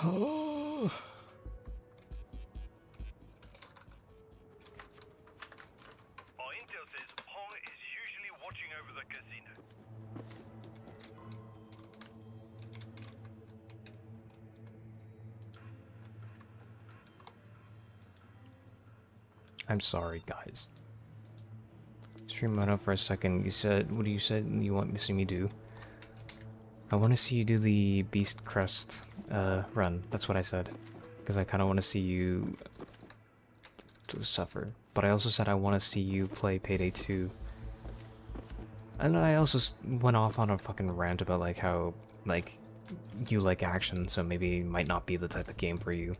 intel says Hong is usually watching over the casino. I'm sorry, guys. Stream went up for a second. You said, what do you said you want to see me do? I want to see you do the Beast Crest run. That's what I said. Because I kind of want to see you to suffer. But I also said I want to see you play Payday 2. And I also went off on a fucking rant about like how like you like action, so maybe it might not be the type of game for you.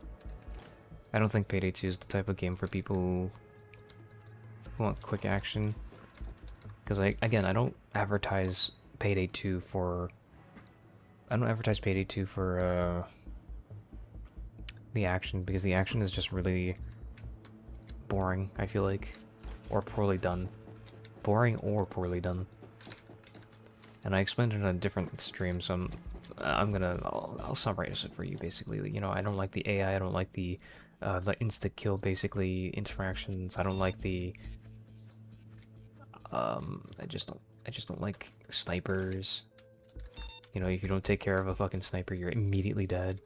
I don't think Payday 2 is the type of game for people who want quick action. Because again, I don't advertise Payday 2 for... I don't advertise Payday 2 for the action, because the action is just really boring, I feel like. Or poorly done. Boring or poorly done. And I explained it in a different stream, so I'll summarize it for you, basically. You know, I don't like the AI, I don't like the insta-kill, basically, interactions. I don't like the... I just don't like snipers. You know, if you don't take care of a fucking sniper, you're immediately dead.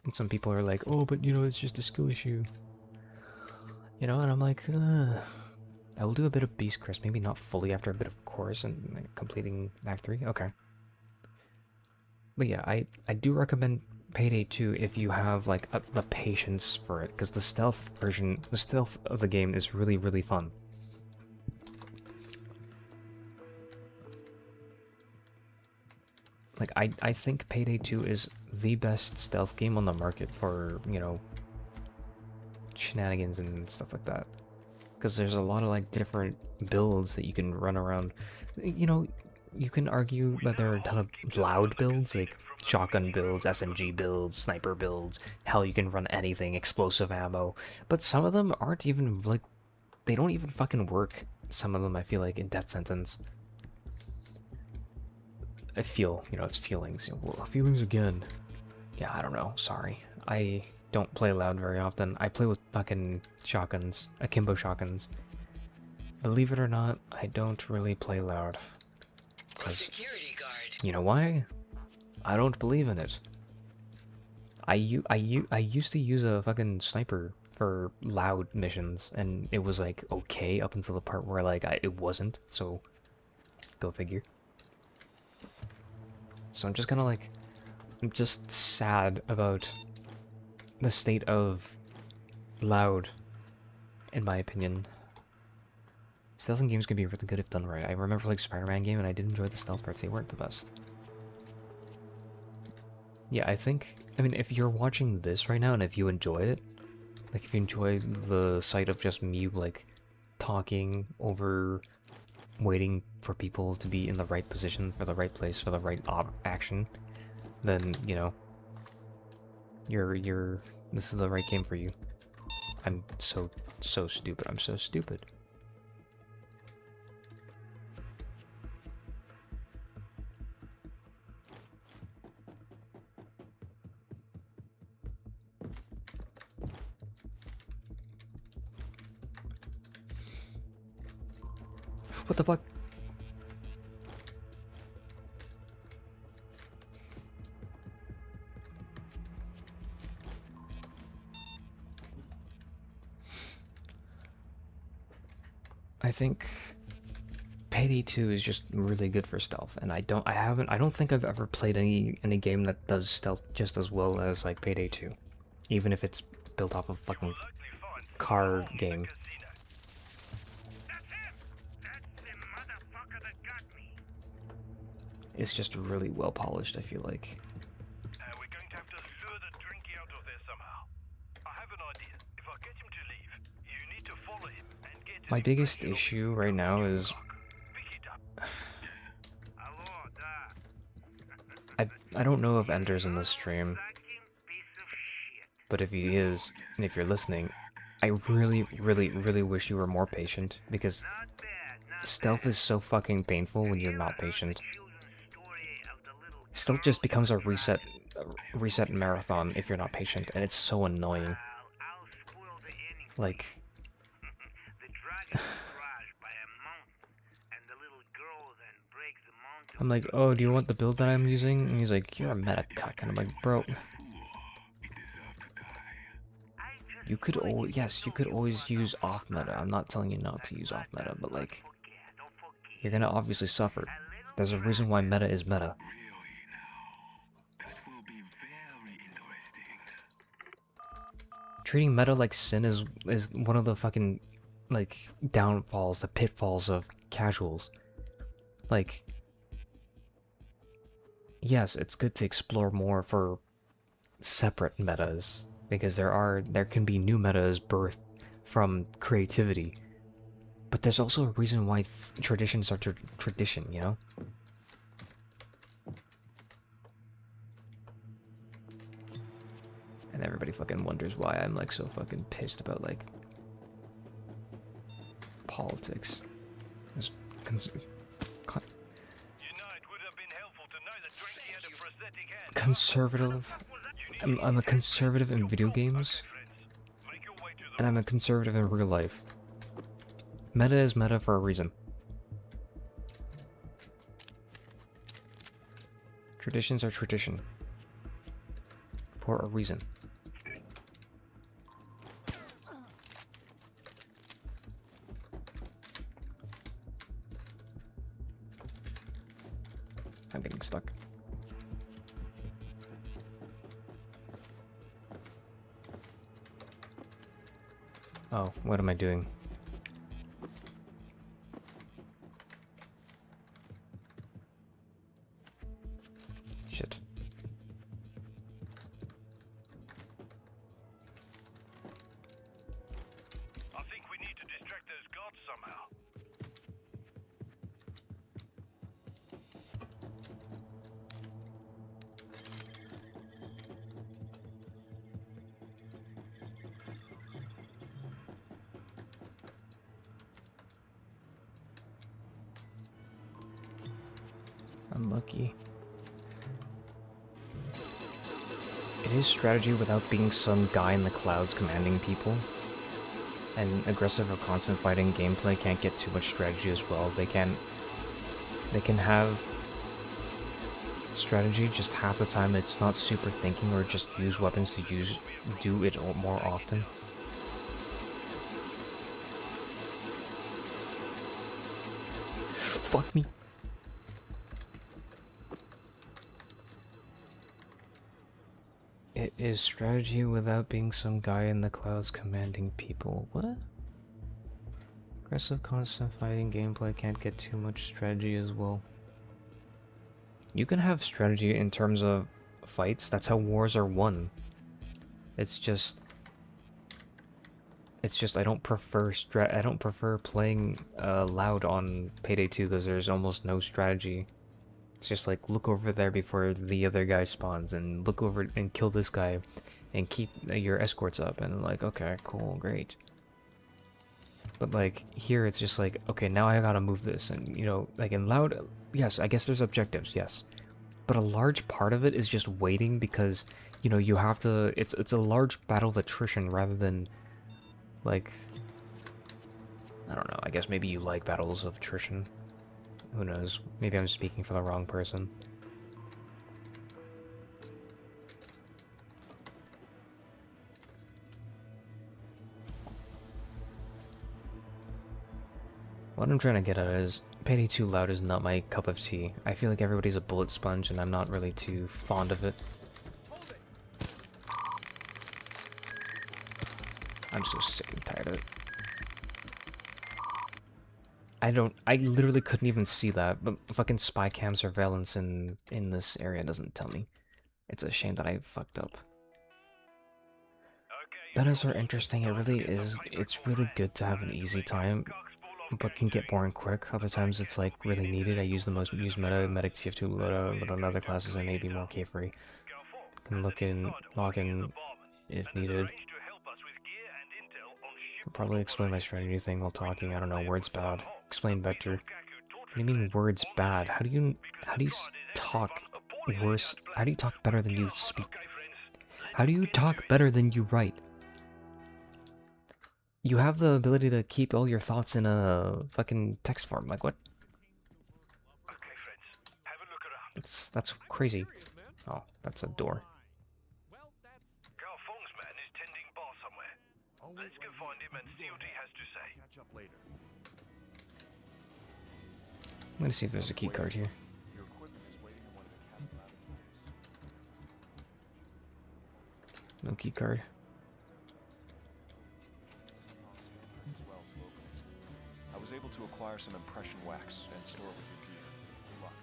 And some people are like, oh, but you know, it's just a skill issue. You know, and I'm like, I will do a bit of Beast Crest, maybe not fully after a bit of course and like, completing Act 3. Okay. But yeah, I do recommend Payday 2 if you have like the patience for it, because the stealth version, the stealth of the game is really, really fun. Like, I think Payday 2 is the best stealth game on the market for, you know, shenanigans and stuff like that. Because there's a lot of, like, different builds that you can run around. You know, you can argue that there are a ton of loud builds, like shotgun builds, SMG builds, sniper builds. Hell, you can run anything, explosive ammo. But some of them aren't even, like, they don't even fucking work. Some of them, I feel like, in Death Sentence. I feel, you know, it's feelings. You know, well, feelings again. Yeah, I don't know. Sorry. I don't play loud very often. I play with fucking shotguns. Akimbo shotguns. Believe it or not, I don't really play loud. Because, you know why? I don't believe in it. I used to use a fucking sniper for loud missions, and it was, like, okay up until the part where, like, it wasn't. So, go figure. So I'm just kind of like, I'm just sad about the state of loud, in my opinion. Stealth in games can be really good if done right. I remember like Spider-Man game and I did enjoy the stealth parts, they weren't the best. Yeah, I mean, if you're watching this right now and if you enjoy it, like if you enjoy the sight of just me like talking over waiting for people to be in the right position, for the right place, for the right action, then, you know, this is the right game for you. I'm so stupid. I'm so stupid. What the fuck? I think Payday 2 is just really good for stealth, and I don't think I've ever played any game that does stealth just as well as like Payday 2, even if it's built off of fucking car game. It's just really well polished, I feel like. We're going to have to lure the drinky out of there somehow. I have an idea. If I get him to leave, you need to follow him and get my biggest issue right now is I don't know if Ender's in this stream, but if he is, and if you're listening, I really, really, really wish you were more patient, because stealth is so fucking painful when you're not patient. still just becomes a reset marathon if you're not patient, and it's so annoying. Like, I'm like, oh, do you want the build that I'm using? And he's like, you're a meta cuck. And I'm like, bro, you could always, yes, you could always use off meta. I'm not telling you not to use off meta, but like, you're gonna obviously suffer. There's a reason why meta is meta. Treating meta like sin is one of the fucking, like, downfalls, the pitfalls of casuals. Like, yes, it's good to explore more for separate metas, because there can be new metas birthed from creativity. But there's also a reason why traditions are tradition, you know? And everybody fucking wonders why I'm like so fucking pissed about like politics. Conservative. I'm a conservative in video games, and I'm a conservative in real life. Meta is meta for a reason. Traditions are tradition for a reason. I'm getting stuck. Oh, what am I doing? Shit. I think we need to distract those guards somehow. Unlucky. It is strategy without being some guy in the clouds commanding people. And aggressive or constant fighting gameplay can't get too much strategy as well. They can have strategy, just half the time it's not super thinking or just use weapons to do it more often. Fuck me. It is strategy without being some guy in the clouds commanding people. What? Aggressive constant fighting gameplay can't get too much strategy as well. You can have strategy in terms of fights. That's how wars are won. It's just I don't prefer playing loud on Payday 2 because there's almost no strategy. It's just like, look over there before the other guy spawns, and look over and kill this guy, and keep your escorts up, and like, okay, cool, great. But like, here it's just like, okay, now I gotta move this, and you know, like in loud, yes, I guess there's objectives, yes. But a large part of it is just waiting because, you know, you have to, it's a large battle of attrition rather than, like, I don't know, I guess maybe you like battles of attrition. Who knows? Maybe I'm speaking for the wrong person. What I'm trying to get at is, Payday 2 loud is not my cup of tea. I feel like everybody's a bullet sponge and I'm not really too fond of it. I'm so sick and tired of it. I literally couldn't even see that, but fucking spy cam surveillance in this area doesn't tell me. It's a shame that I fucked up. Betas are interesting, it really is. It's really good to have an easy time, but can get boring quick. Other times it's like really needed. I use meta, medic TF2 loadout, but on other classes I may be more K-free. Can log in if needed. I'll probably explain my strategy thing while talking. I don't know, words bad. Explain vector. What do you mean words bad? How do you talk worse? How do you talk better than you speak? How do you talk better than you write? You have the ability to keep all your thoughts in a fucking text form. Like what? Okay, friends, have a look around. That's crazy. Oh, that's a door. Fong's man is tending bar somewhere. Let's go find him and see what he has to say. Catch up later. I'm gonna see if there's a key card here. Your equipment is waiting in one of the cabin laboratories. No key card. I was able to acquire some impression wax and store it with your gear. Good luck.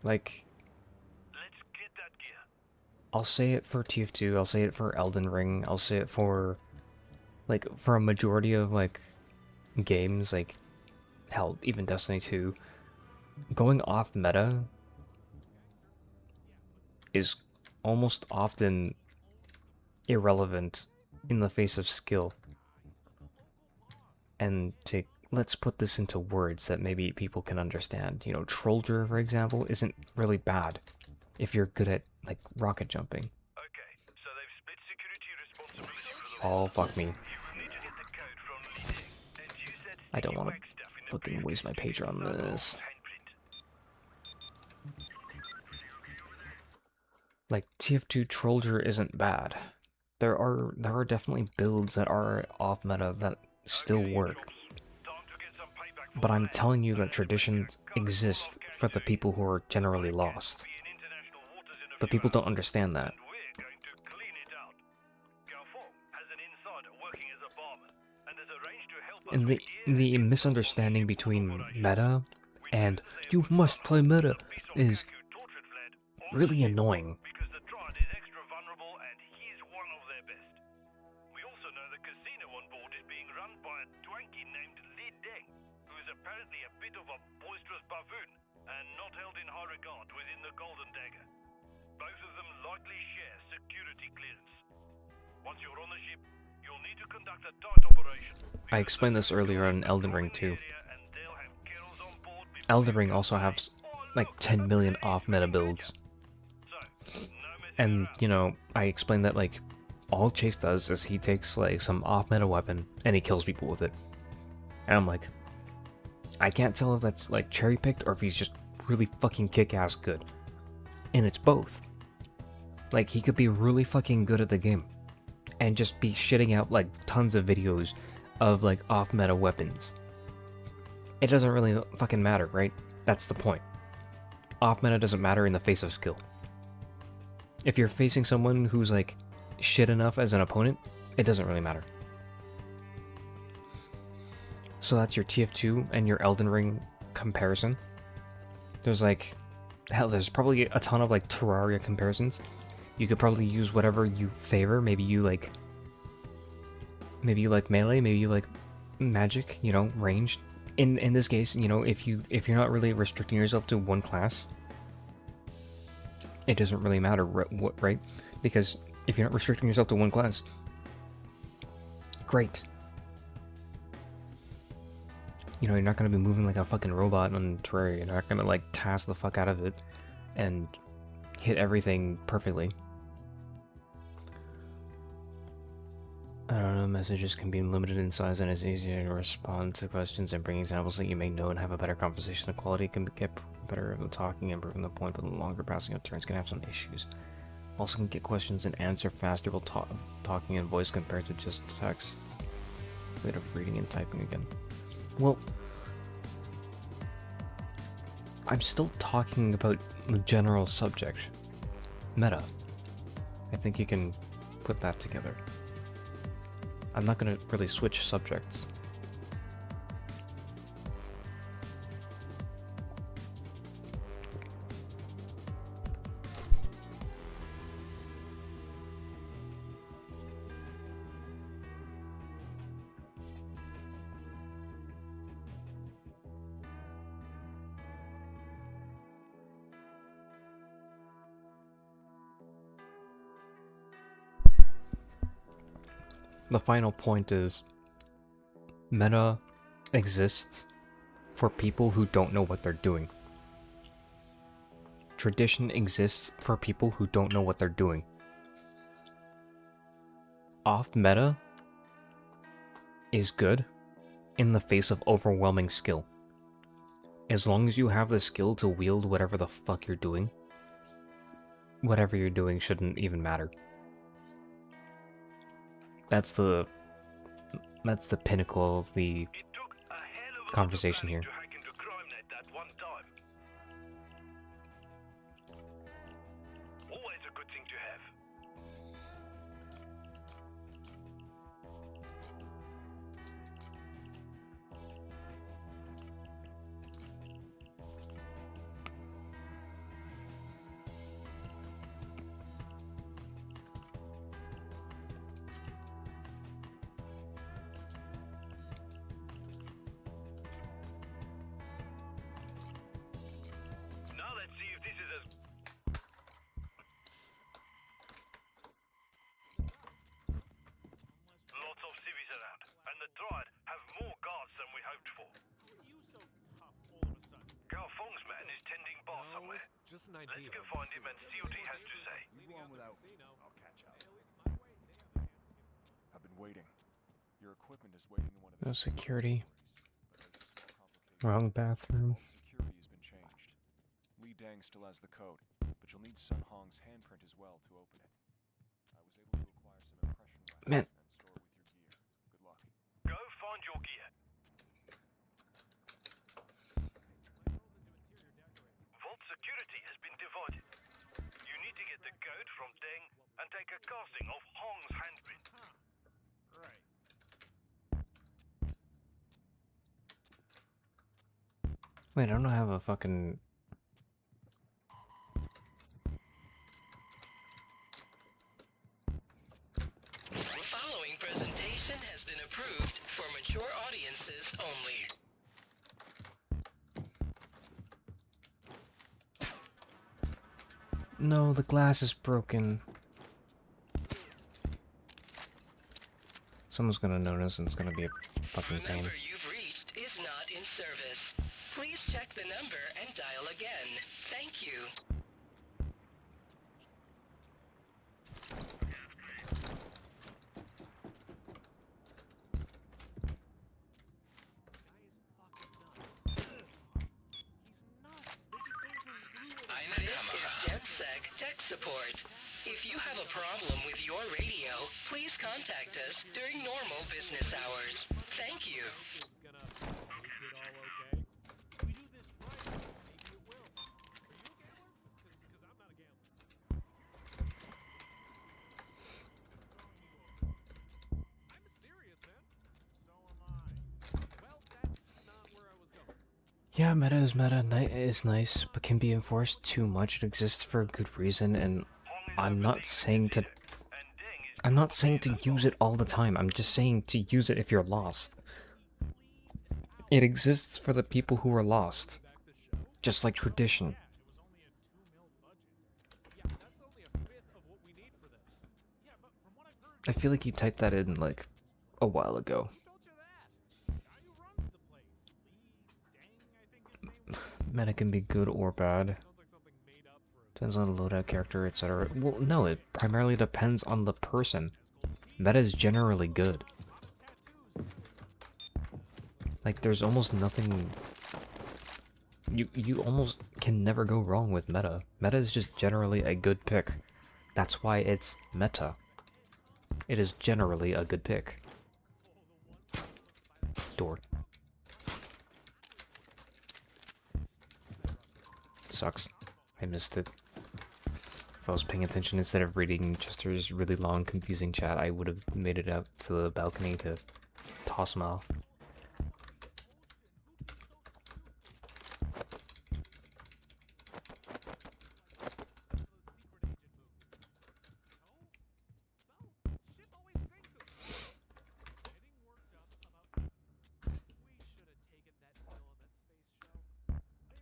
Like, Let's get that gear. I'll say it for TF2, I'll say it for Elden Ring, I'll say it for, like, for a majority of, like, games, like, hell, even Destiny 2, going off meta is almost often irrelevant in the face of skill. And let's put this into words that maybe people can understand. You know, Trollger, for example, isn't really bad if you're good at, like, rocket jumping. Okay, so they've split security responsibility for the Oh, fuck me. You will need to get the code from Lee, and use that I don't want to wax stuff in the fucking waste my pager on this. handprint. Like, TF2 Trollger isn't bad. There are definitely builds that are off meta that still work. Time to get some payback for But I'm that. telling you that traditions exist for the people who are generally lost. Be in international waters in a But few people don't hours, understand that. and we're going to clean it out. Fong has an insider working as a barman, and has arranged to help us And with the misunderstanding between meta and you must play meta is really annoying. because the Triad is extra vulnerable and he's one of their best. We also know the casino on board is being run by a twanky named Li Deng, who is apparently a bit of a boisterous buffoon and not held in high regard within the Golden Dagger. Both of them likely share security clearance. Once you're on the ship, you'll need to conduct a tight operation. I explained this earlier in Elden Ring too. Elden Ring also has like 10 million off meta builds. And, you know, I explained that, like, all Chase does is he takes, like, some off-meta weapon, and he kills people with it. And I'm like, I can't tell if that's, like, cherry-picked, or if he's just really fucking kick-ass good. And it's both. Like, he could be really fucking good at the game, and just be shitting out, like, tons of videos of, like, off-meta weapons. It doesn't really fucking matter, right? That's the point. Off-meta doesn't matter in the face of skill. If you're facing someone who's, like, shit enough as an opponent, it doesn't really matter. So that's your TF2 and your Elden Ring comparison. There's, like, hell, there's probably a ton of, like, Terraria comparisons. You could probably use whatever you favor. Maybe you like melee, maybe you like magic, you know, ranged. In this case, you know, if you're not really restricting yourself to one class, it doesn't really matter what, right? Because if you're not restricting yourself to one class, great. You know, you're not going to be moving like a fucking robot on Terraria. You're not going to, like, task the fuck out of it and hit everything perfectly. I don't know, messages can be limited in size and it's easier to respond to questions and bring examples that you may know and have a better conversation. The quality can get better at the talking and proving the point, but the longer passing of turns can have some issues. Also can get questions and answer faster while talking in voice compared to just text. Bit of reading and typing again. Well, I'm still talking about the general subject. Meta. I think you can put that together. I'm not going to really switch subjects. The final point is, meta exists for people who don't know what they're doing. Tradition exists for people who don't know what they're doing. Off meta is good in the face of overwhelming skill. As long as you have the skill to wield whatever the fuck you're doing, whatever you're doing shouldn't even matter. That's the pinnacle of the conversation here. Always a good thing to have. Now let's see if this is as lots of civvies around, and the Dryad have more guards than we hoped for. Fong's man is tending bar somewhere. Just an idea. Let's go find him and see what he has to say. I'll catch up. I've been waiting. Your equipment is waiting in one of No the security. Wrong bathroom. Security has been changed. Li Dang still has the code, but you'll need Sun Hong's handprint as well to open it. I was able to acquire some impression wax Man. and store it with your gear. Good luck. Go find your gear. Vault security has been divided. You need to get the code from Deng and take a casting of Hong's handprint. Right. Wait, I don't have a fucking... The following presentation has been approved for mature audiences only. No, the glass is broken. Someone's gonna notice and it's gonna be a fucking The pain. number you've reached is not in service. Please check the number and dial again. Thank you. This is GenSec Tech Support. If you have a problem with your radio, please contact us during normal business hours. Thank you. Yeah, meta is meta. Is nice, but can be enforced too much. It exists for a good reason, and I'm not saying to... I'm not saying to use it all the time. I'm just saying to use it if you're lost. It exists for the people who are lost. Just like tradition. I feel like you typed that in, like, a while ago. Meta can be good or bad. Depends on the loadout character, etc. Well, no, it primarily depends on the person. Meta is generally good. Like, there's almost nothing... You almost can never go wrong with meta. Meta is just generally a good pick. That's why it's meta. It is generally a good pick. Door. Sucks. I missed it. If I was paying attention instead of reading Chester's really long, confusing chat, I would have made it out to the balcony to toss him off.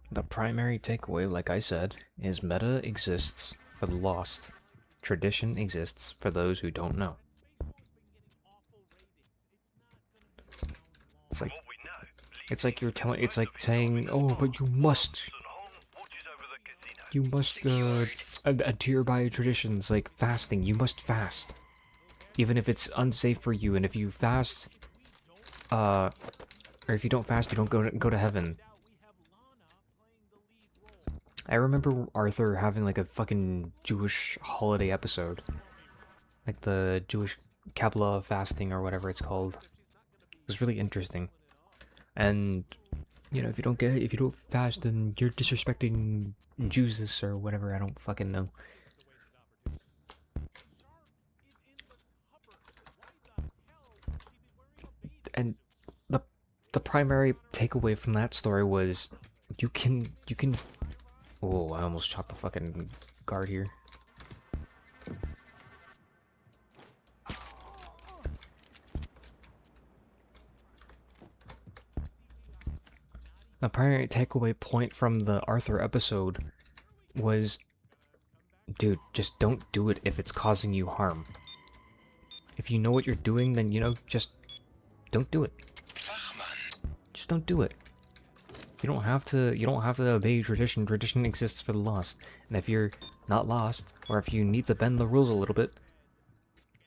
The primary takeaway, like I said, is meta exists for the lost. Tradition exists for those who don't know. It's like... What we know, Li It's like you're telling, it's like saying, oh, but you must adhere by traditions like fasting. You must fast, even if it's unsafe for you. And if you fast, or if you don't fast, you don't go to heaven. I remember Arthur having like a fucking Jewish holiday episode, like the Jewish Kabbalah fasting or whatever it's called. It was really interesting. And you know, if you don't fast, then you're disrespecting Jesus or whatever. I don't fucking know. And the primary takeaway from that story was you can. Oh, I almost shot the fucking guard here. The primary takeaway point from the Arthur episode was, dude, just don't do it if it's causing you harm. If you know what you're doing, then, you know, just don't do it. Just don't do it. You don't have to obey tradition. Tradition exists for the lost. And if you're not lost, or if you need to bend the rules a little bit,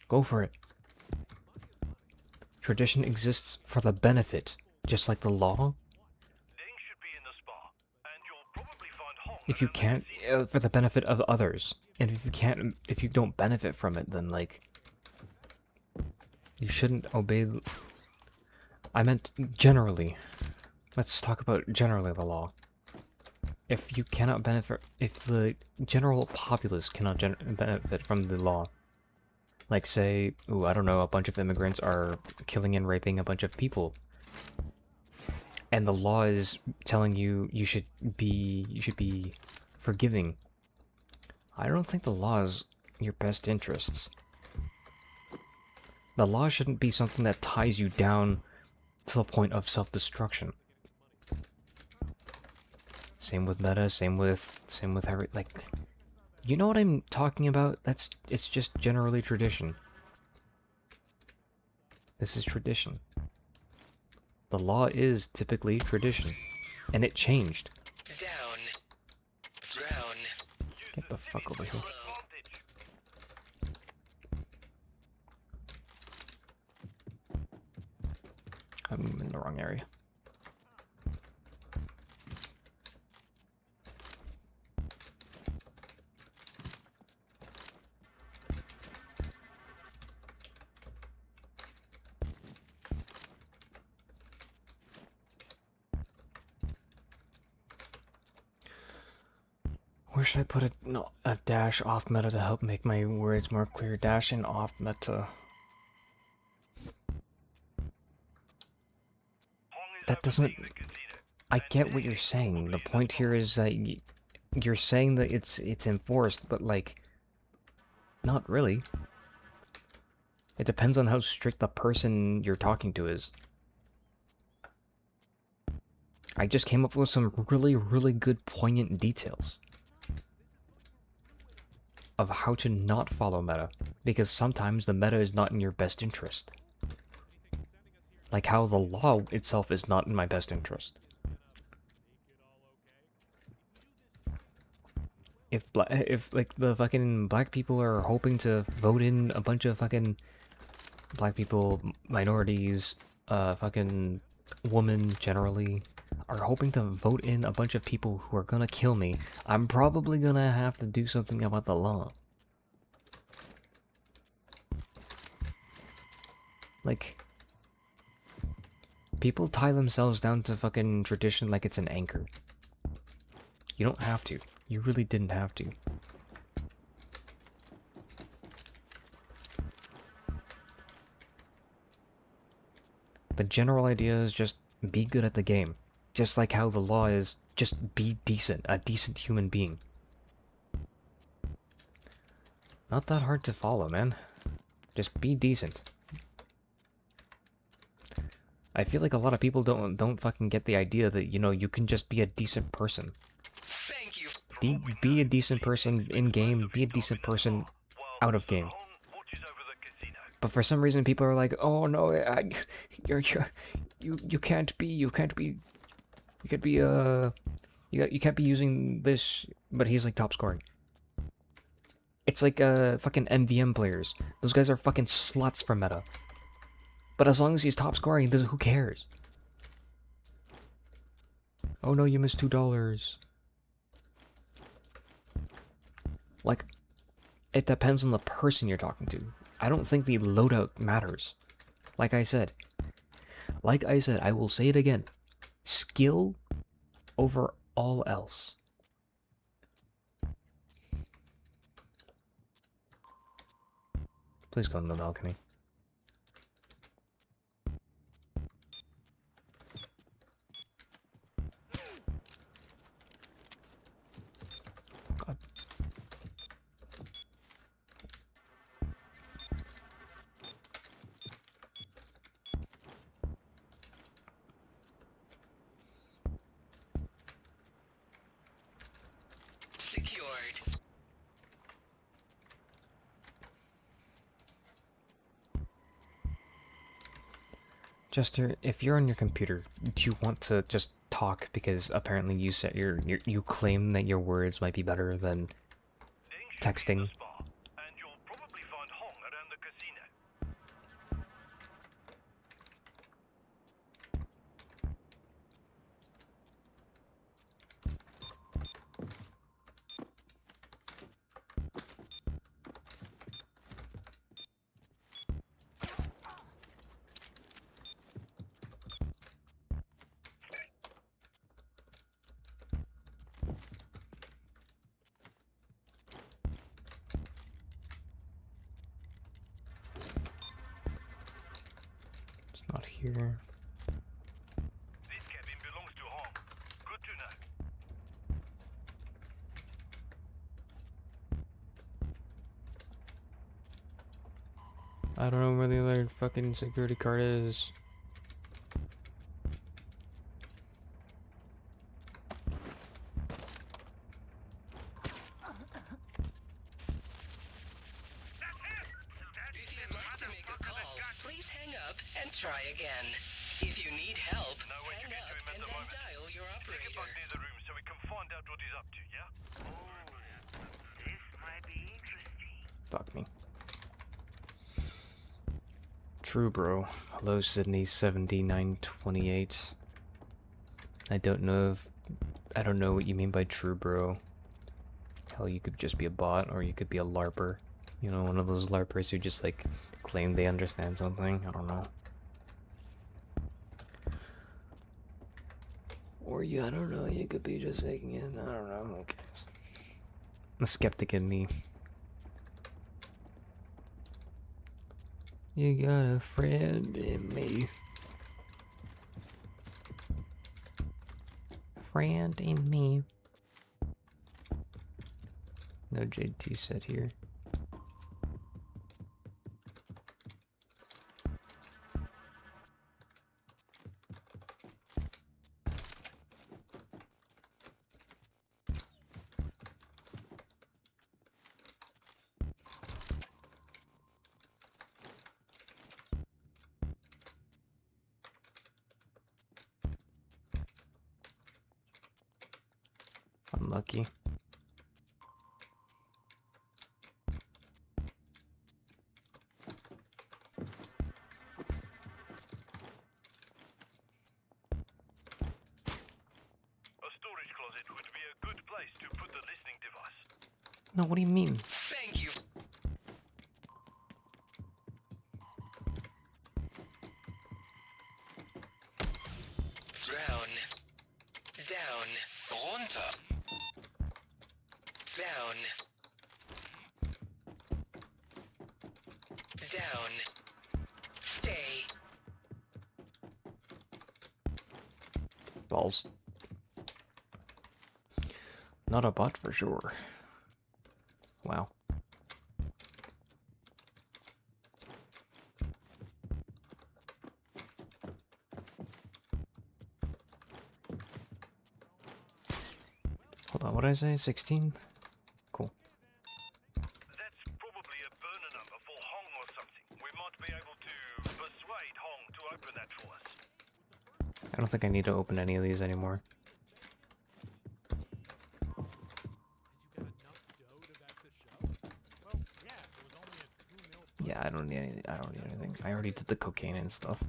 go for it. Tradition exists for the benefit, just like the law. If you can't, for the benefit of others. And if you don't benefit from it, then, like, you shouldn't obey. I meant generally. Let's talk about generally the law. If you cannot benefit, if the general populace cannot benefit from the law, like say, ooh, I don't know, a bunch of immigrants are killing and raping a bunch of people, and the law is telling you you should be forgiving. I don't think the law is in your best interests. The law shouldn't be something that ties you down to the point of self-destruction. Same with meta, same with every, like, you know what I'm talking about? It's just generally tradition. This is tradition. The law is typically tradition, and it changed. Down. Drown. Get the fuck over here. I'm in the wrong area. Where should I put a dash off meta to help make my words more clear? Dash and off meta. That doesn't... I get what you're saying. The point here is that you're saying that it's enforced, but, like, not really. It depends on how strict the person you're talking to is. I just came up with some really, really good poignant details of how to not follow meta, because sometimes the meta is not in your best interest. Like how the law itself is not in my best interest. If like the fucking black people are hoping to vote in a bunch of fucking black people, minorities, fucking women generally, are hoping to vote in a bunch of people who are gonna kill me, I'm probably gonna have to do something about the law. Like, people tie themselves down to fucking tradition like it's an anchor. You don't have to. You really didn't have to. The general idea is just be good at the game. Just like how the law is, just be decent, a decent human being. Not that hard to follow, man. Just be decent. I feel like a lot of people don't fucking get the idea that, you know, you can just be a decent person. Thank you. Be a decent person in game, be a decent person out of game. But for some reason people are like, oh no, you can't be you can't be you can't be using this, but he's like top scoring. It's like fucking MVM players. Those guys are fucking sluts for meta. But as long as he's top scoring, who cares? Oh no, you missed $2. Like, it depends on the person you're talking to. I don't think the loadout matters. Like I said, I will say it again. Skill over all else. Please go on the balcony. God. Secured. Jester, if you're on your computer, do you want to just talk because apparently you said you claim that your words might be better than texting? And you'll probably find Hong around the casino. It's not here. This cabin belongs to Hong. Good to know. I don't know where the other fucking security card is. If you'd like to make a call, please hang up and try again. If you need help, what hang you can up do him at and the then moment. dial your Take a operator. bug near the room so we can find out what he's up to, yeah? This might be interesting. Fuck me. True, bro. Hello, Sydney 7928. I don't know what you mean by true, bro. Hell, you could just be a bot, or you could be a LARPer. You know, one of those LARPers who just, like, claim they understand something. I don't know. Or you, I don't know, you could be just faking it. I don't know, who cares? The skeptic in me. You got a friend in me. Friend in me. No JT set here. Unlucky. A storage closet would be a good place to put the listening device. No, what do you mean? Thank you. Down. Down. Runter. Down. Down. Stay. Balls. Not a bot for sure. Wow. Hold on, what did I say? 16? Cool. That's probably a burner number for Hong or something. We might be able to persuade Hong to open that for us. I don't think I need to open any of these anymore. Yeah, I don't need any, I don't need anything. I already did the cocaine and stuff.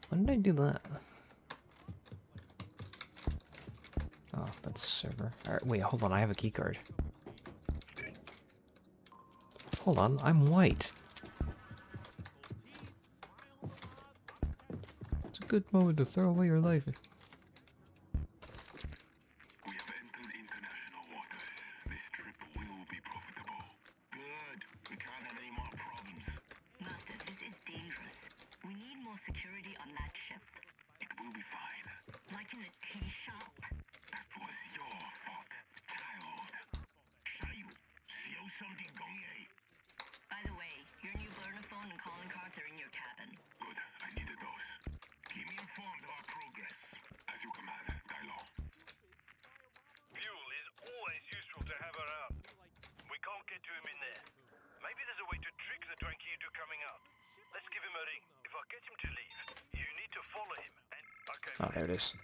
When did I do that? Oh, that's a server. Alright, wait, hold on, I have a keycard. Hold on, I'm white. It's a good moment to throw away your life. Oh, there it is.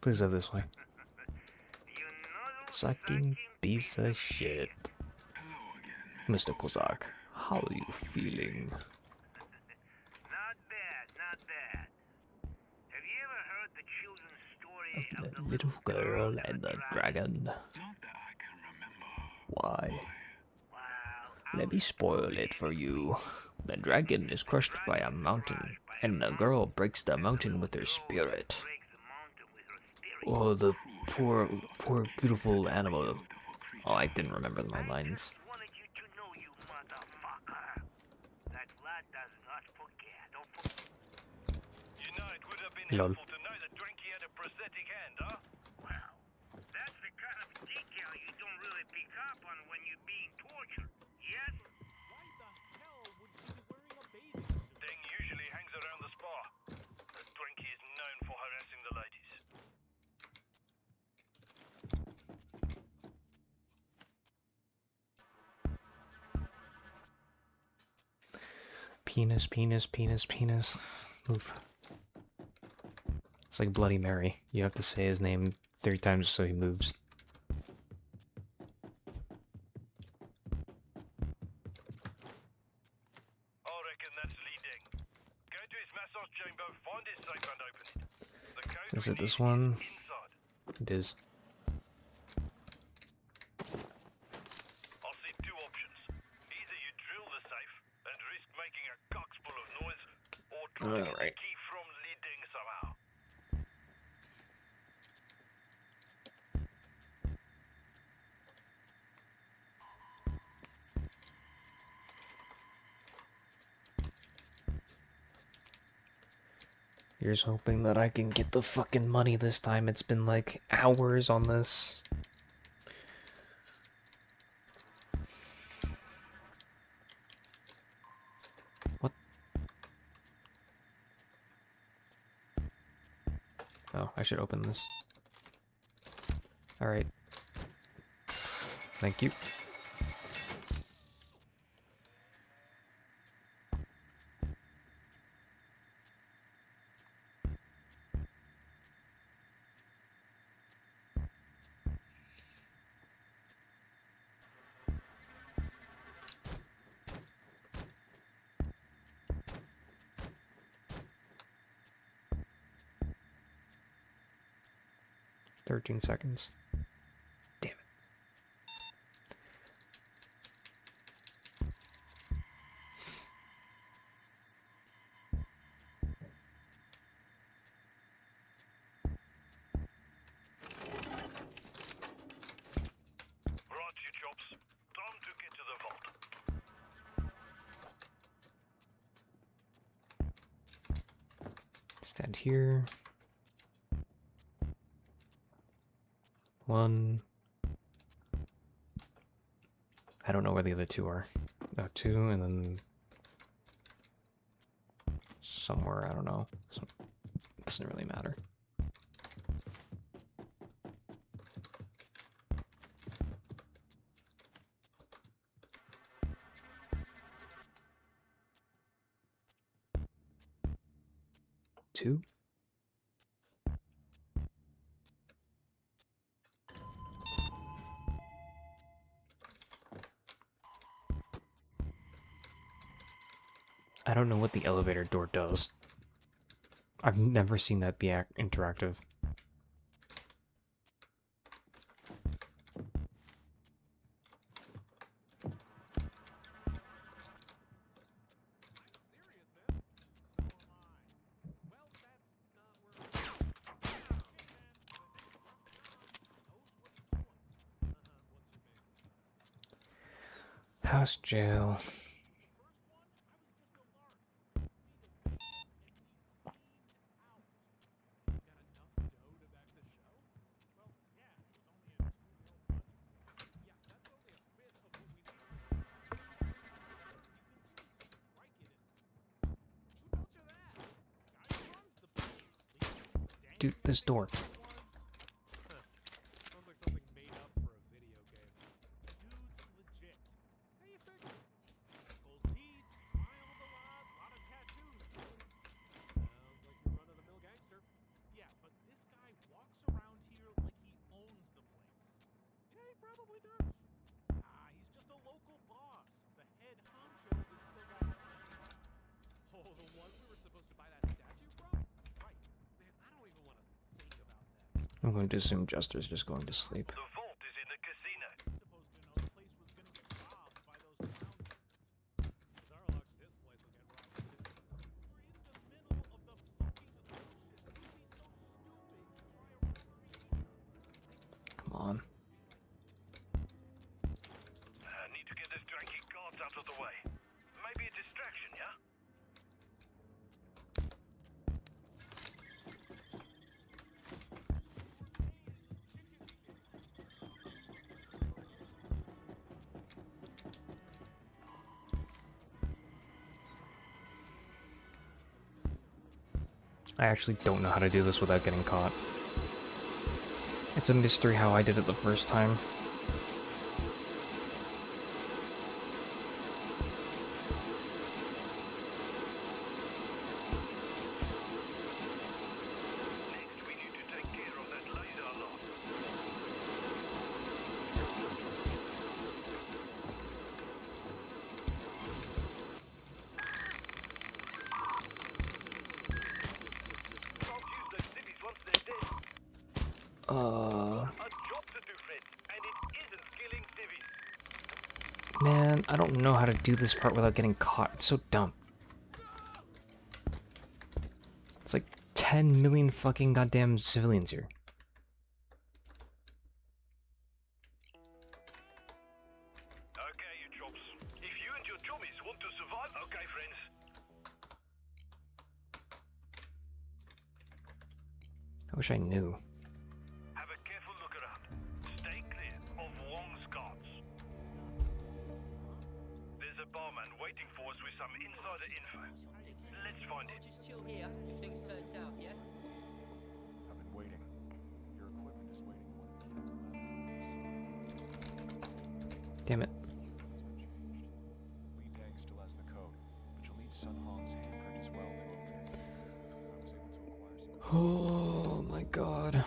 Please go this way. Sucking piece of shit. Mr. Kozak, how are you feeling? Not bad, not bad. Have you ever heard the children's story Of the little girl and the dragon. Why? Let me spoil it for you. The dragon is crushed by a mountain, and the girl breaks the mountain with her spirit. Oh, the poor, beautiful animal. Oh, I didn't remember my lines. Lol. To know that Dranky had a prosthetic hand, huh? Well, that's the kind of detail you don't really pick up on when you're being tortured, yes? Why the hell would you be wearing a bathing suit? Deng usually hangs around the spa. Dranky is known for harassing the ladies. Penis, penis, penis, penis. Move. It's like Bloody Mary. You have to say his name 3 times so he moves. I reckon that's leading. Go to his massage chamber, find his safe and open it. The code Is we it this need one? is inside. It is. I'll see 2 options. Either you drill the safe and risk making a cox full of noise, or try to get the Alright. key from leading somehow. Here's hoping that I can get the fucking money this time. It's been like hours on this. What? Oh, I should open this. Alright. Thank you. "13 seconds. Damn it. Right, you chops. Time to get to the vault. Stand here. 1. I don't know where the other 2 are. 2, and then somewhere, I don't know. So, it doesn't really matter. 2? I don't know what the elevator door does. I've never seen that be interactive. House jail. Dude, this door. Sounds like something made up for a video game. Dude's legit. How you figure? Gold teeth, smiled a lot of tattoos. Sounds like your run-of-the-mill gangster. Yeah, but this guy walks around here like he owns the place. Yeah, he probably does. He's just a local boss. The head honcho is still that. Oh, the one we were supposed to buy that statue from? Right. Man, I don't even want to think about that. I'm going to assume Jester's just going to sleep. The vault is in the casino. Supposed to know the place was gonna get robbed by those clown kids. Zarlux, this place will get robbed too. We're in the middle of the fucking ocean. You'd be so stupid to try a robbery. Come on. Need to get those dranky guards out of the way. Maybe a distraction, yeah? I actually don't know how to do this without getting caught. It's a mystery how I did it the first time. Next, we need to take care of that laser alarm. Can't use those civvies once they're dead. A job to do, friend, and it isn't killing civvies. Man, I don't know how to do this part without getting caught. It's so dumb. It's like 10 million fucking goddamn civilians here. Okay, you chops. If you and your chummies want to survive, okay, friends. I wish I knew. Have a careful look around. Stay clear of Wong's guards. There's a barman waiting for us with some insider info. Let's find him. Just chill here if things turn south, yeah? I've been waiting. Your equipment is waiting more than Damn it. Li Dang still has the code, but you'll need Sun Hong's handprint as well to open it. I was able to acquire some. Oh my god.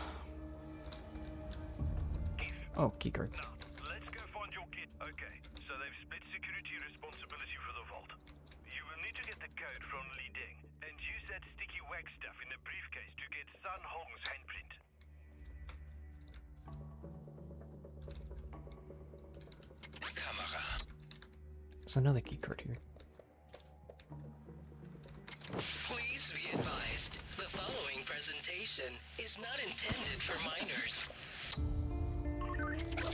Oh, keycard. Now, let's go find your kid. Okay, so they've split security responsibility for the vault. You will need to get the code from Li Deng and use that sticky wax stuff in the briefcase to get Sun Hong's handprint. There's another keycard here. Please be advised, the following presentation is not intended for minors.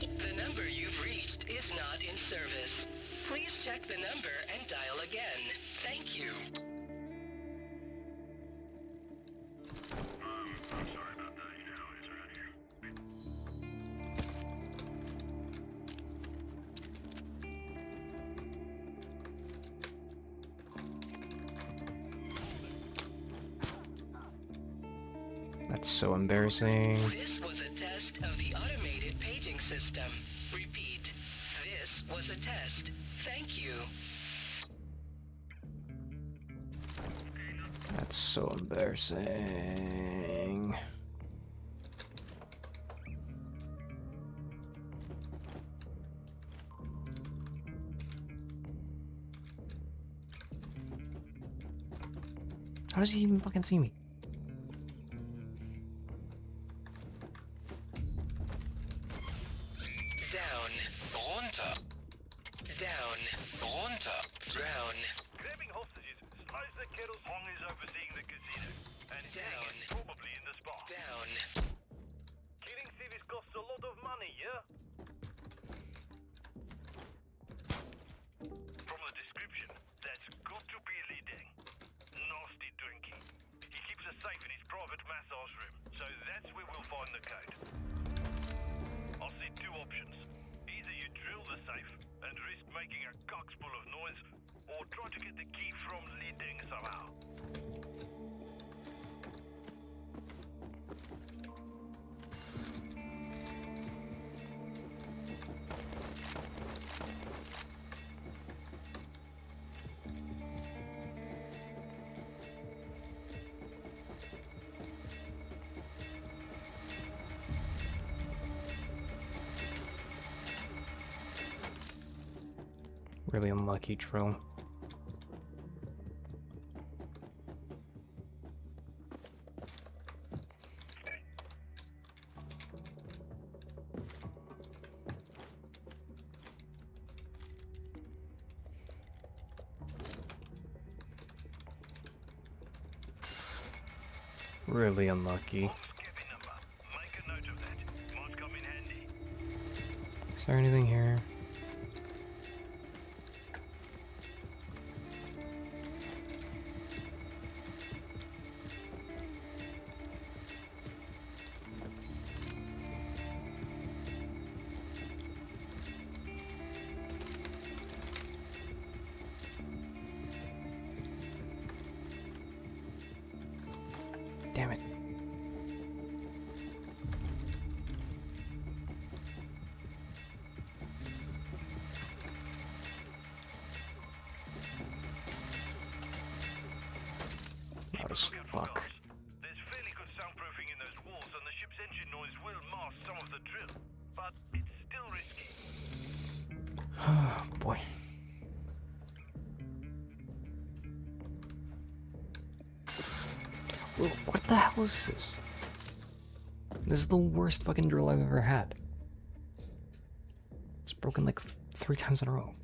The number you've reached is not in service. Please check the number and dial again. Thank you. That's so embarrassing. This was a test of the automated paging system. Repeat. This was a test. Thank you. That's so embarrassing. How does he even fucking see me? Down, runter. Down, runter. Down, Grabbing hostages slows the kettle. Hong is overseeing the casino, and Down. Deng is probably in the spot. down. Killing civvies costs a lot of money, yeah? From the description, that's got to be Li Deng. Nasty drinking. He keeps a safe in his private massage room, so that's where we'll find the code. I see two options. Either you drill the safe and risk making a cock's full of noise, or try to get the key from Li Deng somehow. Really unlucky drill. Really unlucky. Skipping number. Make a note of that. Might come in handy. Is there anything here? Damn it. Loud as fuck. There's fairly good soundproofing in those walls, and the ship's engine noise will mask some of the drill, but it's still risky. Oh boy. Whoa, what the hell is this? This is the worst fucking drill I've ever had. It's broken like 3 times in a row.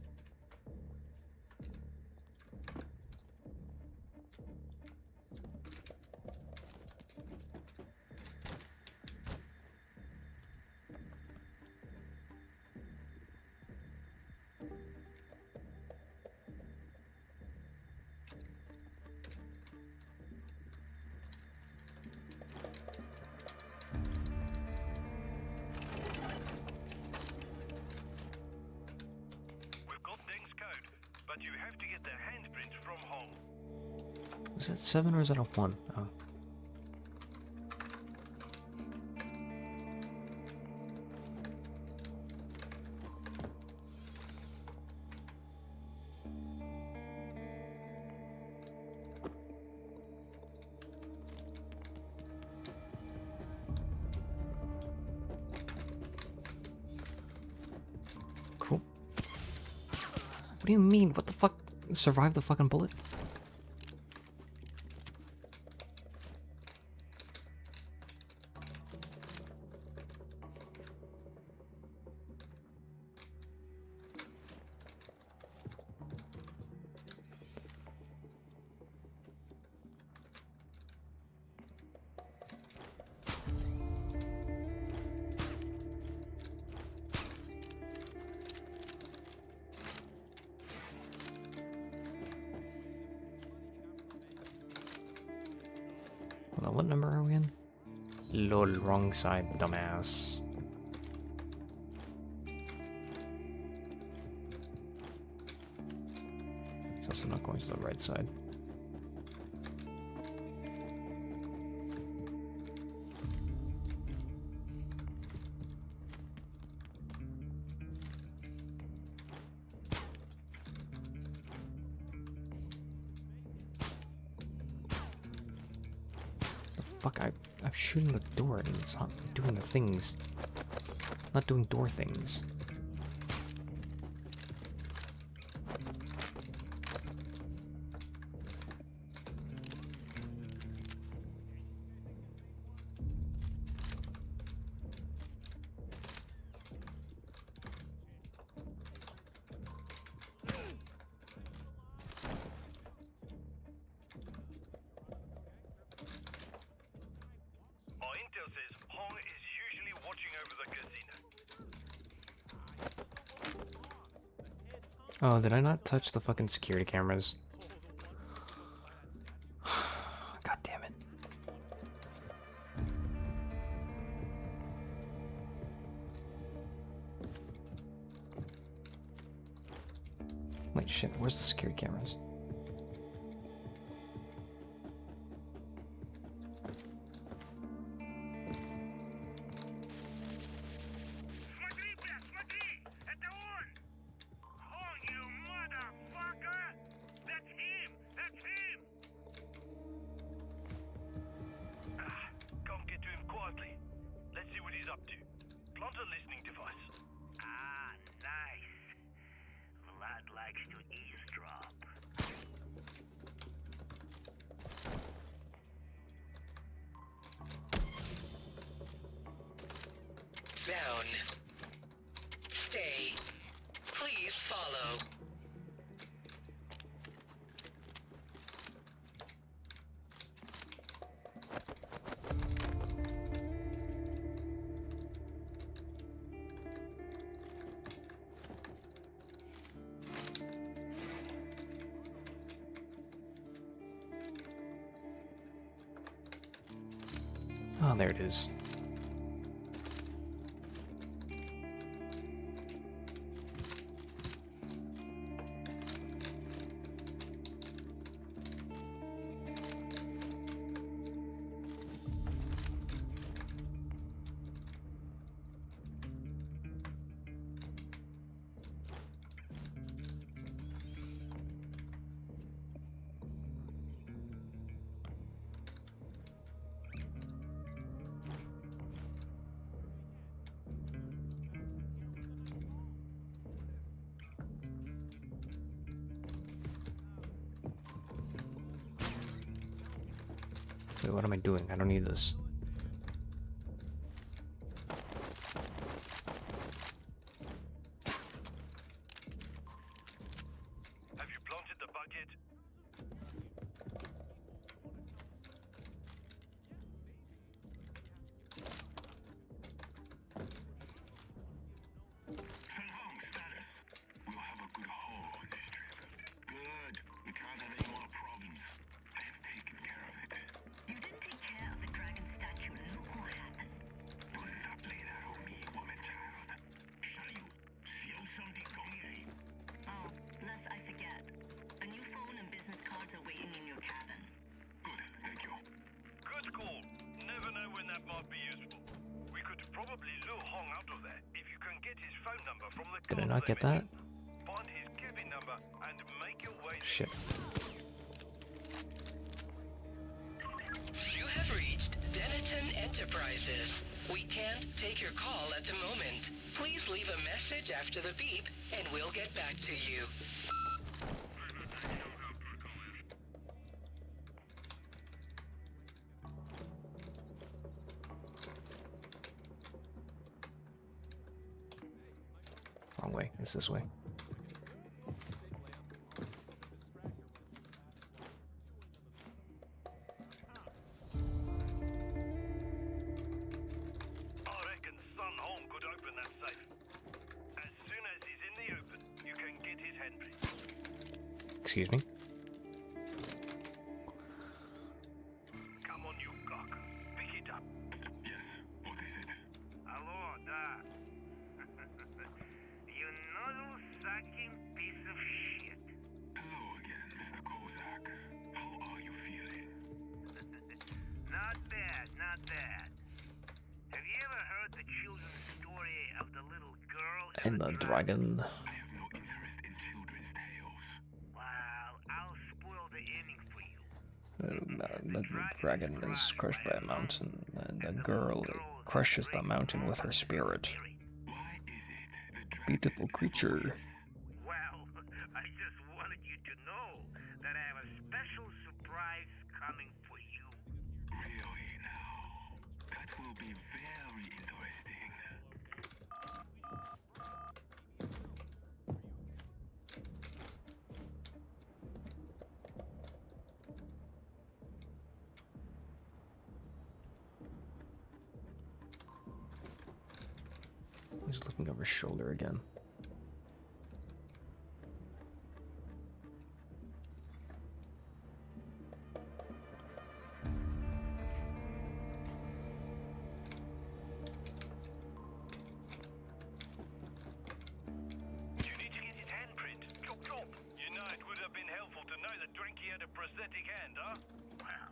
We've got Deng's code, but you have to get the handprint from Hong. Is that 7 or is that a 1? Oh. Cool. What do you mean? What the fuck? Survive the fucking bullet? Hold on, what number are we in? Lol, wrong side, dumbass. It's also not going to the right side. fuck? I'm shooting the door and it's not doing the things. Not doing door things. Our intel says Hong is usually watching over the casino. Oh, did I not touch the fucking security cameras? God damn it. Wait, shit, where's the security cameras? Смотри, блядь, смотри! Это он! Hong, you motherfucker! That's him! That's him! Come get to him quietly. Let's see what he's up to. Plant a listening device. Ah, nice. Vlad likes to eavesdrop. Down. Stay. Please follow. Oh, there it is. Wait, what am I doing? I don't need this. Have you planted the bug yet? Silksong status. We'll have a good haul on this trip. Good. We can't have any more problems. I have taken care of it. You didn't take care of the dragon statue. Look what happened. Don't not play that on me, woman child. Shall you steal something from me? Oh, lest I forget. A new phone and business cards are waiting in your cabin. Good, thank you. Good call. Never know when that might be useful. We could probably lure Hong out of there if you can get his phone number from the Did I card not they get that? mentioned. Find his cabin number and make your way there. Shit. You have reached Denton Enterprises. We can't take your call at the moment. Please leave a message after the beep, and we'll get back to you. Wrong way. It's this way. I reckon Sun Hong could open that safe. As soon as he's in the open, you can get his handprint. Excuse me? Come on, you cock. Pick it up. Yes, what is it? Hello, da. You noodle-sucking piece of shit. Hello again, Mr. Kozak. How are you feeling? Not bad, not bad. Have you ever heard the children's story of the little girl And the dragon. I have no interest in children's tales. Well, I'll spoil the ending for you. The dragon is crushed by a mountain, and the girl crushes the mountain with her spirit. Why is it the Beautiful creature. Well, I just wanted you to know that I have a special surprise coming for you. really now? That will be very interesting. He's looking over his shoulder again. You need to get his handprint. Chop, chop. You know, it would have been helpful to know that Dranky had a prosthetic hand, huh? Wow.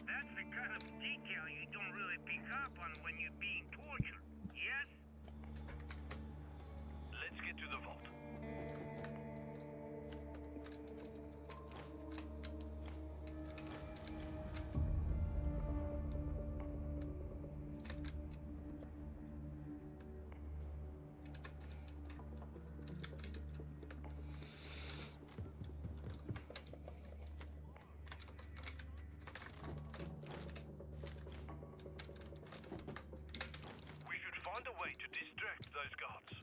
That's the kind of detail you don't really pick up on when you're being tortured, yes? Let's get to the vault. We should find a way to distract those guards.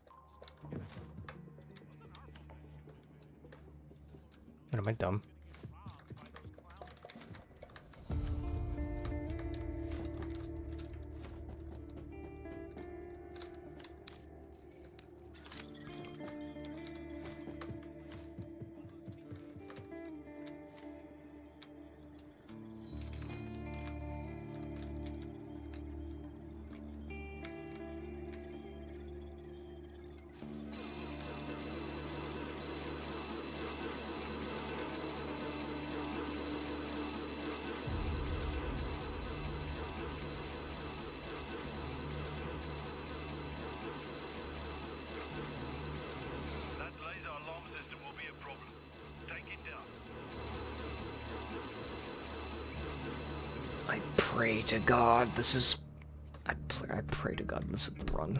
What, am I dumb? That laser alarm system will be a problem. Take it down. I pray to God this is... I pray to God this is the run.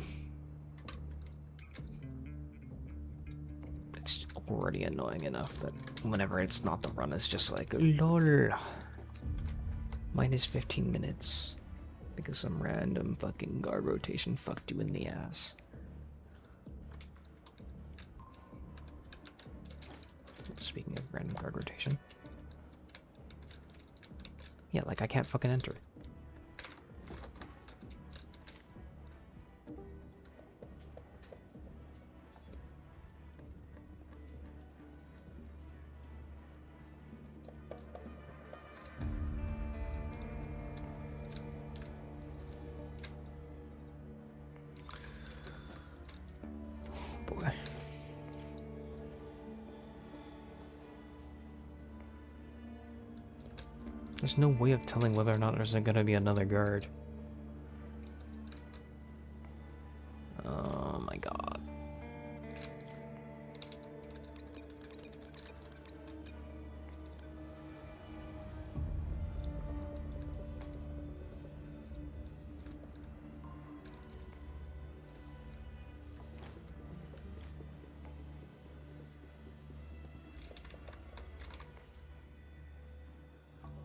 It's already annoying enough that whenever it's not the run, it's just like, LOL. Minus 15 minutes. Because some random fucking guard rotation fucked you in the ass. Speaking of random guard rotation. Yeah, like I can't fucking enter. Boy. There's no way of telling whether or not there's gonna be another guard. Oh my god.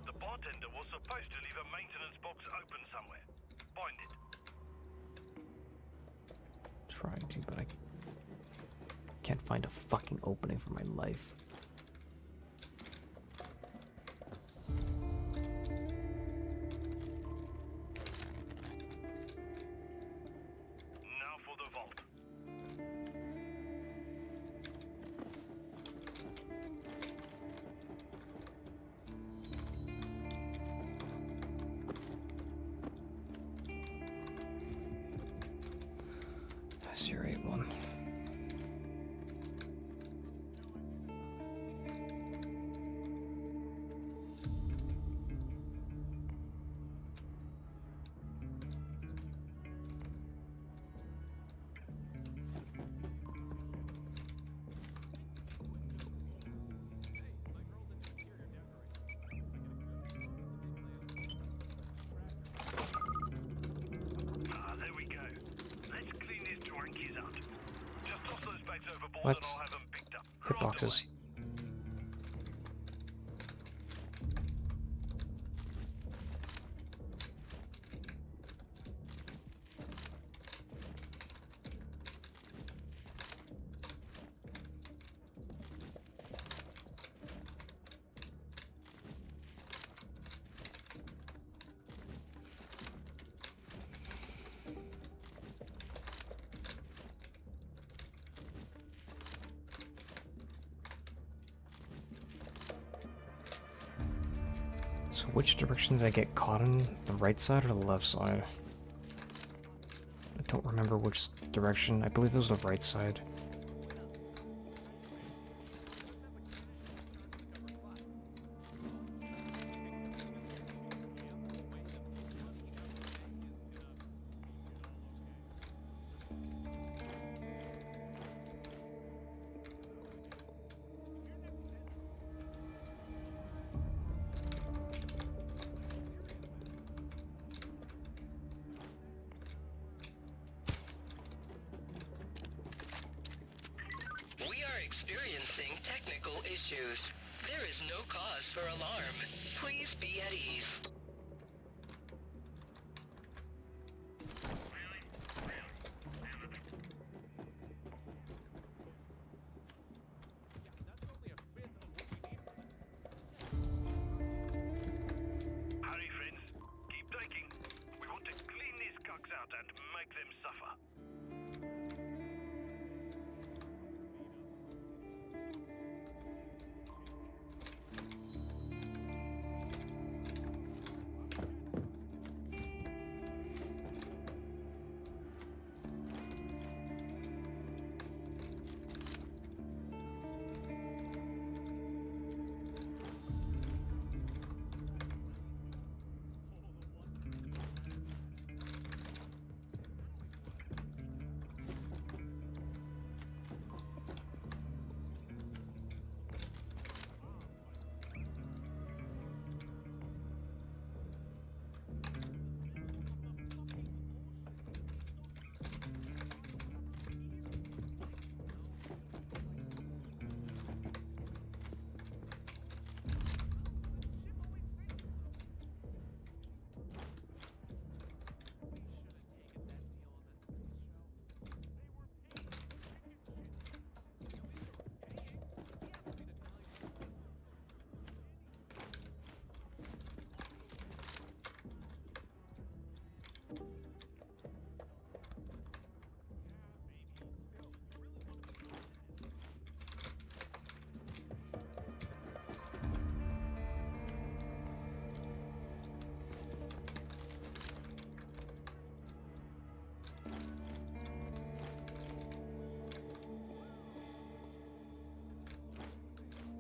The bartender was supposed to leave a maintenance box open somewhere. Find it. Trying to, but I can't find a fucking opening for my life. Now for the vault. That's your 8-1. Drunkies out. Just toss those bags overboard What? and I'll have them picked up. Hit Right boxes. away. So which direction did I get caught in? The right side or the left side? I don't remember which direction. I believe it was the right side. We are experiencing technical issues. There is no cause for alarm. Please be at ease. That's only a fifth of what we need for this. Hurry, friends. Keep taking. We want to clean these cucks out and make them suffer.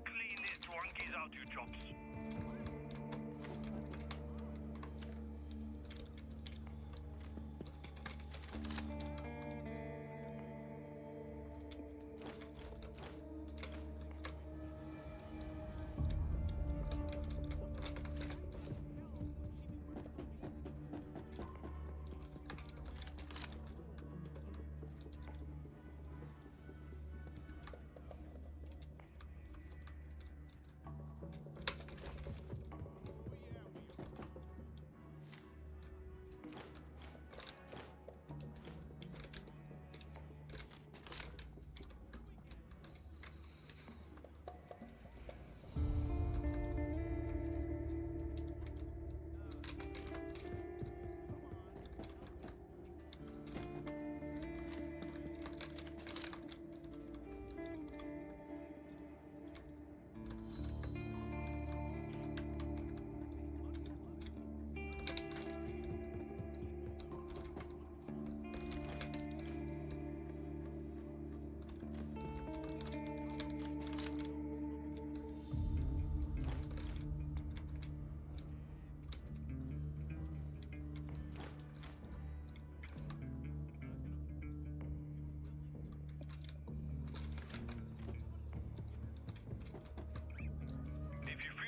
Clean these drunkies out, you chops.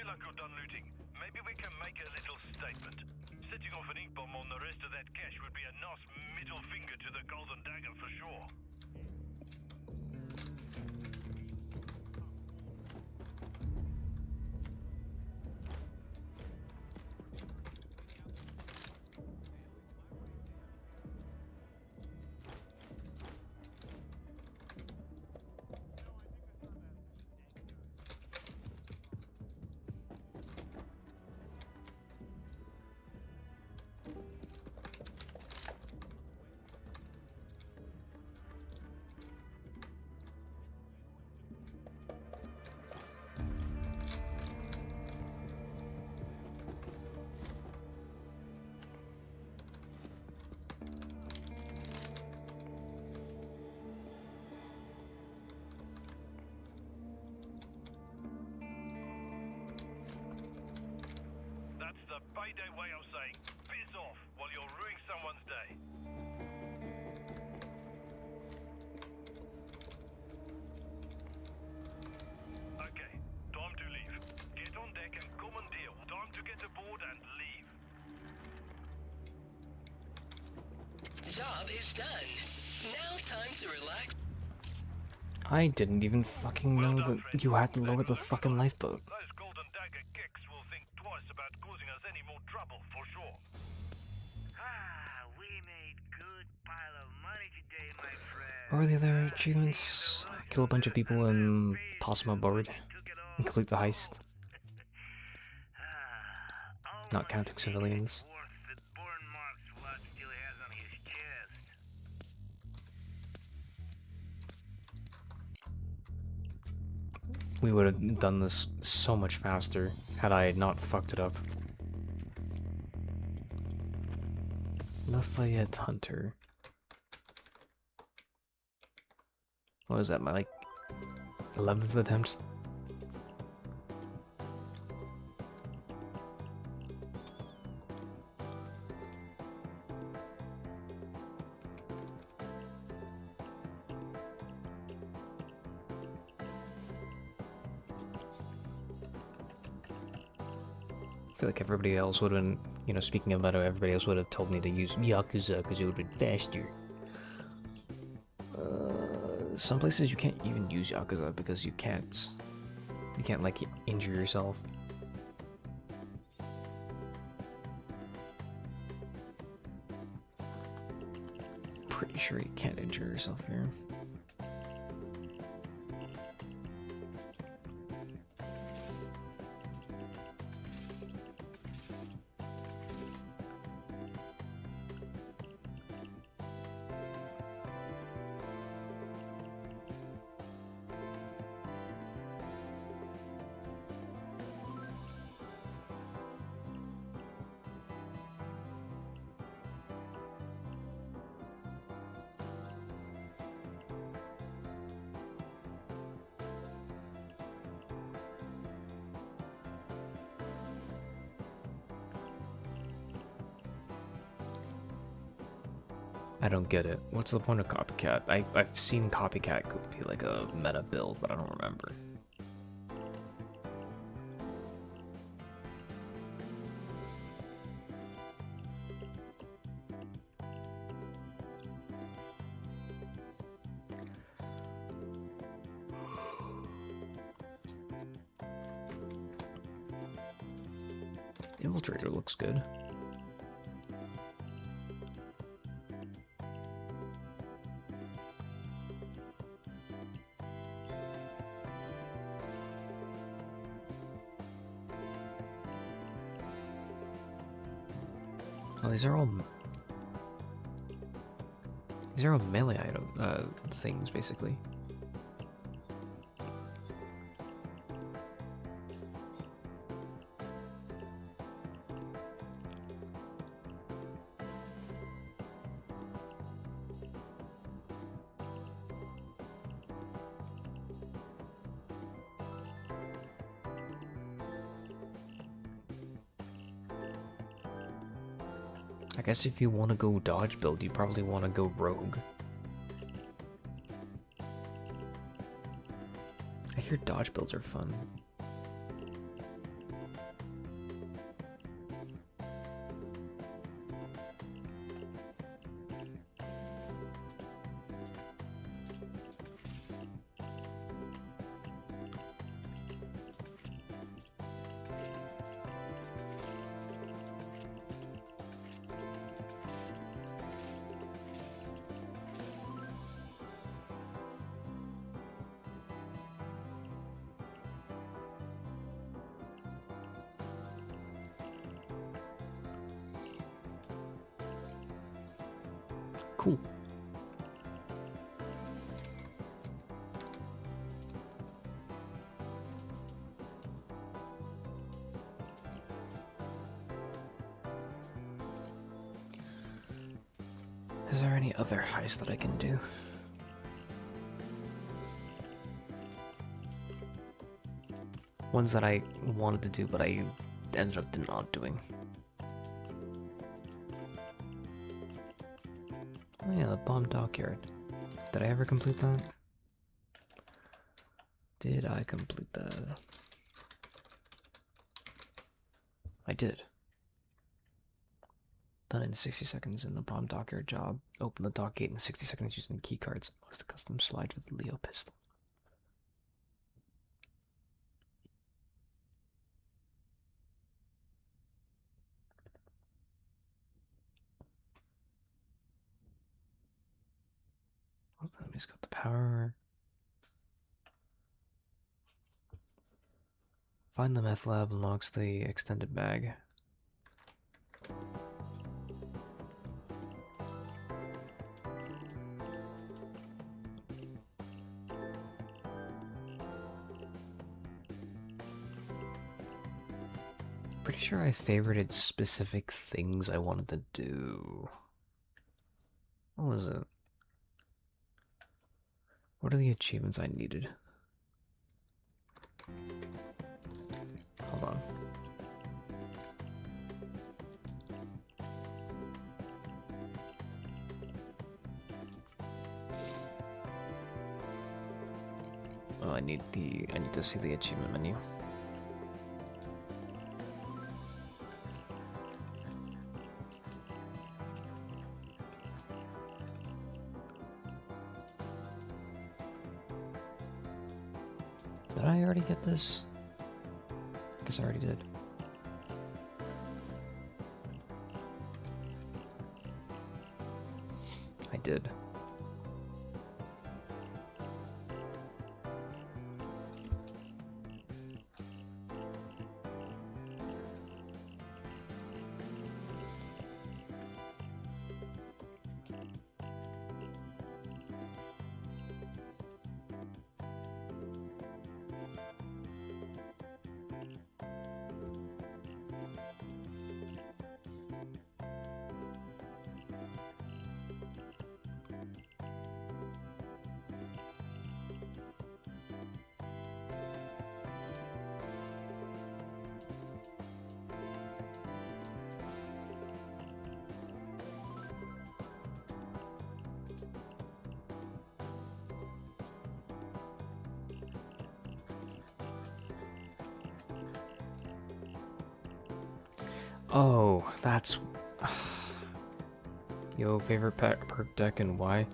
Like you're done looting, maybe we can make a little statement. Setting off an ink bomb on the rest of that cash would be a nice middle finger to the Golden Dagger for sure. Payday way of saying piss off while you're ruining someone's day. Okay, time to leave. Get on deck and commandeer. Time to get aboard and leave. Job is done. Now time to relax. I didn't even fucking know that you had to lower the fucking lifeboat. Those golden dagger kicks will think twice about causing us any more trouble, for sure. We made good pile of money today, my friend. What were the other achievements? Kill a bunch of people and toss them aboard. Complete the heist. Not counting civilians. We would have done this so much faster had I not fucked it up. Lafayette Hunter. What was that, my like 11th attempt? I feel like everybody else would have been, you know, speaking about it, everybody else would have told me to use Yakuza because it would have been faster. Some places you can't even use Yakuza because you can't like injure yourself. Pretty sure you can't injure yourself here. I don't get it. What's the point of Copycat? I've seen Copycat could be like a meta build, but I don't remember. Infiltrator looks good. Oh, these are all melee item things basically. I guess if you want to go dodge build, you probably want to go rogue. I hear dodge builds are fun. Cool. Is there any other heist that I can do? Ones that I wanted to do, but I ended up not doing. yeah, the bomb dockyard. Did I ever complete that? Did I complete that? I did. Done in 60 seconds in the bomb dockyard job. Open the dock gate in 60 seconds using key cards. Unlocks the custom slide with the Leo pistol. Well, then he's got the power. Find the meth lab unlocks the extended bag. Pretty sure I favorited specific things I wanted to do. What was it? What are the achievements I needed? Hold on. Oh, I need to see the achievement menu. Did I already get this? Guess I already did. I did. Oh, that's... Yo, favorite perk deck and why?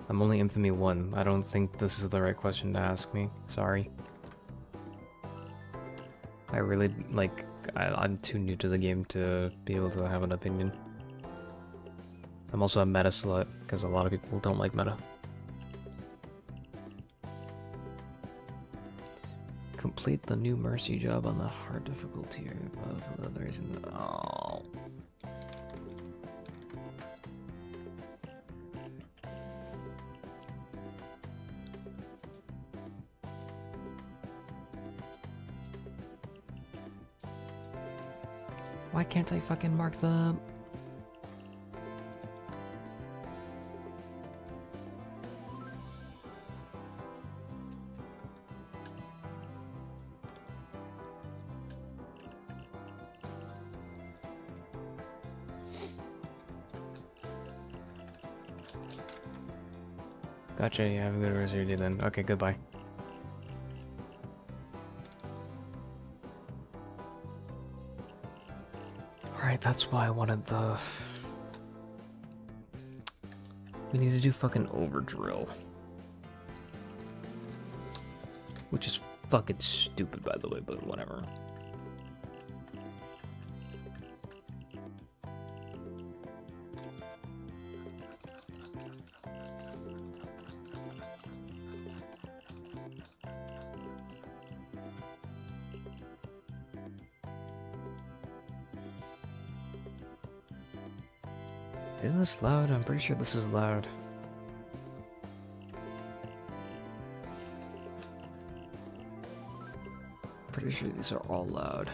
I'm only Infamy 1. I don't think this is the right question to ask me. Sorry. I really, like, I'm too new to the game to be able to have an opinion. I'm also a meta slut, because a lot of people don't like meta. Complete the new Mercy job on the hard difficulty above the others. Oh. Why can't I fucking mark the... Gotcha, yeah, have a good rest of your day then. Okay, goodbye. Alright, that's why I wanted the... We need to do fucking overdrill. Which is fucking stupid, by the way, but whatever. Isn't this loud? I'm pretty sure this is loud. Pretty sure these are all loud.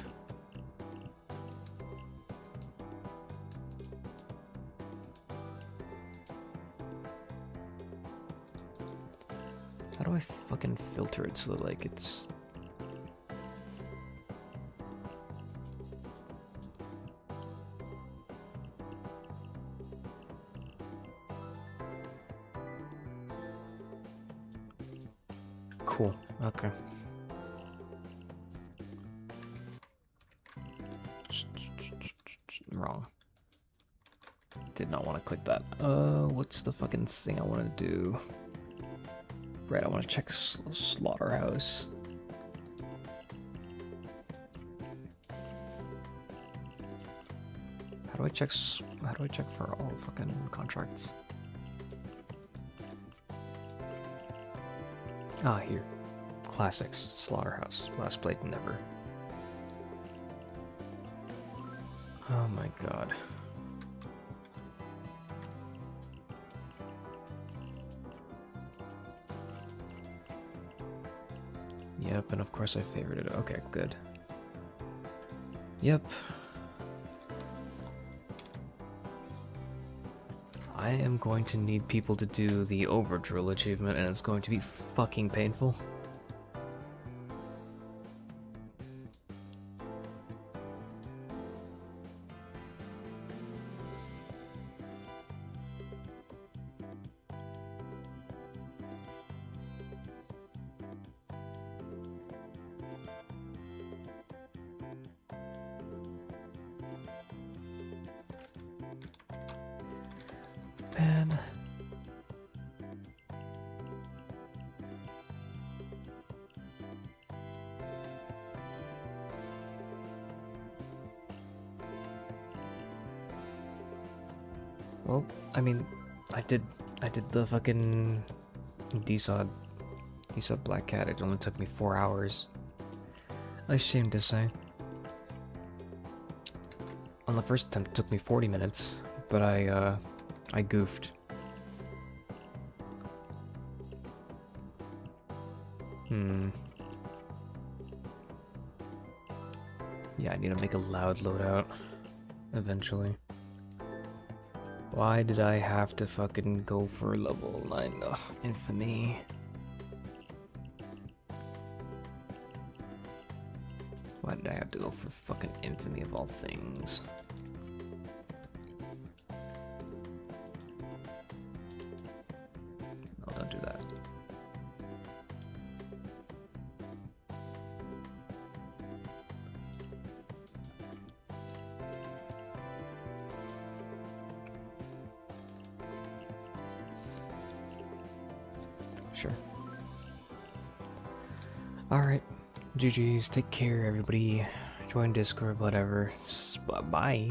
How do I fucking filter it so that, like, it's... Cool. Okay. Wrong. Did not want to click that. What's the fucking thing I want to do? Right, I want to check slaughterhouse. How do I check? How do I check for all fucking contracts? Ah, here. Classics. Slaughterhouse. Last played never. Oh my god. Yep, and of course I favorited it. Okay, good. Yep. I am going to need people to do the overdrill achievement, and it's going to be fucking painful. Man. Well, I mean, I did the fucking dsod Black Cat. It only took me 4 hours. I shame to say. On the first attempt, it took me 40 minutes, but I goofed. Yeah, I need to make a loud loadout eventually. Why did I have to fucking go for level 9? Ugh, infamy. Why did I have to go for fucking infamy of all things? No, don't do that. Sure. Alright. GG's. Take care, everybody. Join Discord, whatever. Bye.